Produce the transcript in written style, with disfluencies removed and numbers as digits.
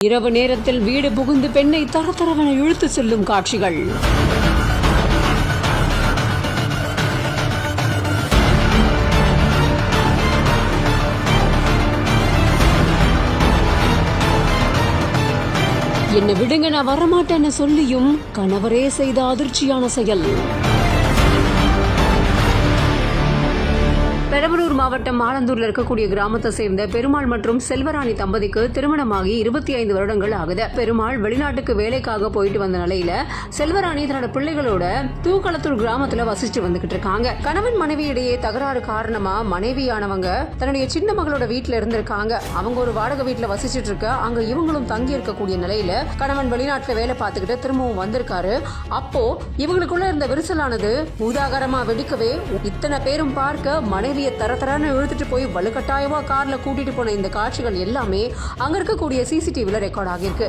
இரவு நேரத்தில் வீடு புகுந்து பெண்ணை தரதரவென இழுத்து செல்லும் காட்சிகள். என்ன விடுங்க, நான் வரமாட்டேன்னு சொல்லியும் கணவரே செய்த அதிர்ச்சியான செயல். பெரம்பலூர் மாவட்டம் ஆலந்தூர்ல இருக்கக்கூடிய கிராமத்தை சேர்ந்த பெருமாள் மற்றும் செல்வராணி தம்பதிக்கு திருமணமாகி 25 வருடங்கள் ஆகுது. பெருமாள் வெளிநாட்டுக்கு வேலைக்காக போயிட்டு வந்த நிலையில செல்வராணி தன்னோட பிள்ளைகளோட தூக்களத்தூர் கிராமத்துல வசிச்சுட்டு வந்துகிட்டு இருக்காங்க. கணவன் மனைவி இடையே தகராறு காரணமா மனைவியானவங்க தன்னுடைய சின்ன மகளோட வீட்டுல இருந்திருக்காங்க. அவங்க ஒரு வாடகை வீட்டுல வசிச்சுட்டு இருக்க அங்க இவங்களும் தங்கி இருக்கக்கூடிய நிலையில கணவன் வெளிநாட்டுல வேலை பார்த்துக்கிட்டு திரும்பவும் வந்திருக்காரு. அப்போ இவங்களுக்குள்ள இருந்த விரிசலானது பூதாகரமா வெடிக்கவே இத்தனை பேரும் பார்க்க மனைவி தரத்தரான இழுத்துட்டு போய் வலுக்கட்டாயமா கார்ல கூட்டிட்டு போன இந்த காட்சிகள் எல்லாமே அங்க இருக்கக்கூடிய சிசிடிவில ரெக்கார்ட் ஆகியிருக்கு.